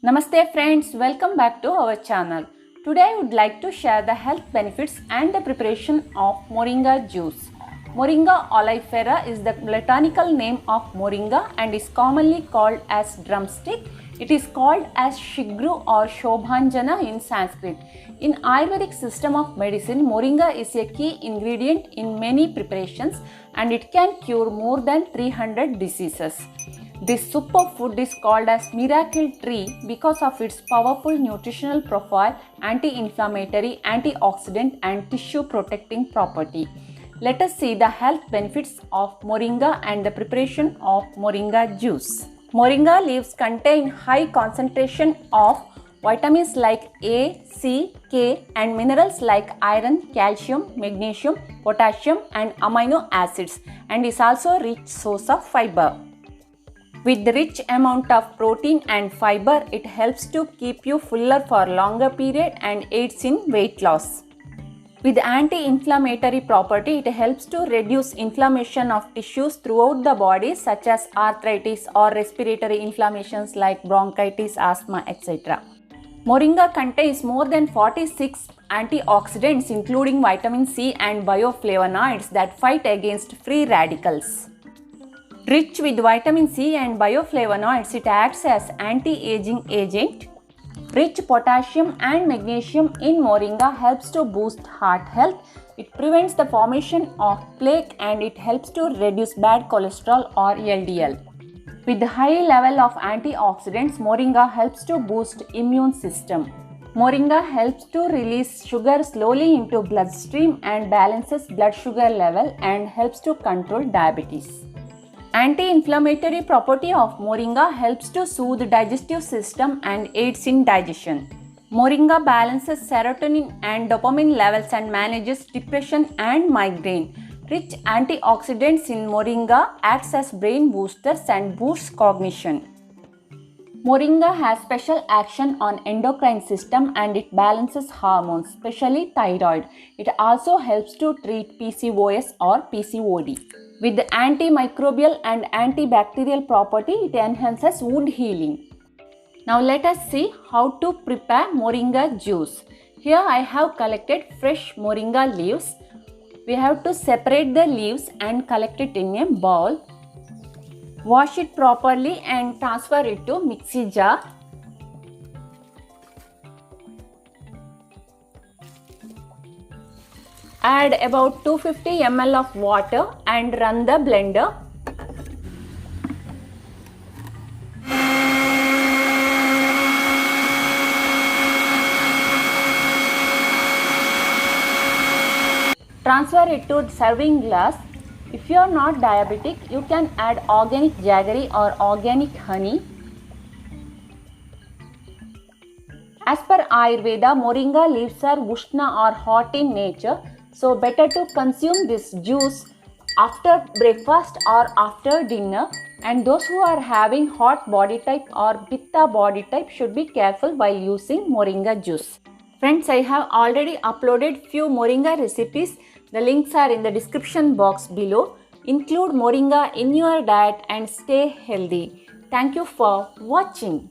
Namaste friends, welcome back to our channel. Today I would like to share the health benefits and the preparation of Moringa juice. Moringa oleifera is the botanical name of Moringa and is commonly called as drumstick. It is called as Shigru or Shobhanjana in Sanskrit. In Ayurvedic system of medicine, Moringa is a key ingredient in many preparations and it can cure more than 300 diseases. This superfood is called as miracle tree because of its powerful nutritional profile, anti-inflammatory, antioxidant and tissue protecting property. Let us see the health benefits of Moringa and the preparation of Moringa juice. Moringa leaves contain high concentration of vitamins like A, C, K and minerals like iron, calcium, magnesium, potassium and amino acids and is also a rich source of fiber. With the rich amount of protein and fiber, it helps to keep you fuller for a longer period and aids in weight loss. With anti-inflammatory property, it helps to reduce inflammation of tissues throughout the body such as arthritis or respiratory inflammations like bronchitis, asthma, etc. Moringa contains more than 46 antioxidants including vitamin C and bioflavonoids that fight against free radicals. Rich with vitamin C and bioflavonoids, it acts as anti-aging agent. Rich potassium and magnesium in Moringa helps to boost heart health. It prevents the formation of plaque and it helps to reduce bad cholesterol or LDL. With the high level of antioxidants, Moringa helps to boost immune system. Moringa helps to release sugar slowly into bloodstream and balances blood sugar level and helps to control diabetes. Anti-inflammatory property of Moringa helps to soothe the digestive system and aids in digestion. Moringa balances serotonin and dopamine levels and manages depression and migraine. Rich antioxidants in Moringa acts as brain boosters and boosts cognition. Moringa has special action on endocrine system and it balances hormones, especially thyroid. It also helps to treat PCOS or PCOD. With the antimicrobial and antibacterial property, it enhances wound healing. Now let us see how to prepare Moringa juice. Here I have collected fresh Moringa leaves. We have to separate the leaves and collect it in a bowl. Wash it properly and transfer it to mixie jar. Add about 250 ml of water and run the blender. Transfer it to serving glass. If you are not diabetic, you can add organic jaggery or organic honey. As per Ayurveda, Moringa leaves are Ushna or hot in nature. So better to consume this juice after breakfast or after dinner, and those who are having hot body type or pitta body type should be careful while using Moringa juice. Friends, I have already uploaded few Moringa recipes. The links are in the description box below. Include Moringa in your diet and stay healthy. Thank you for watching.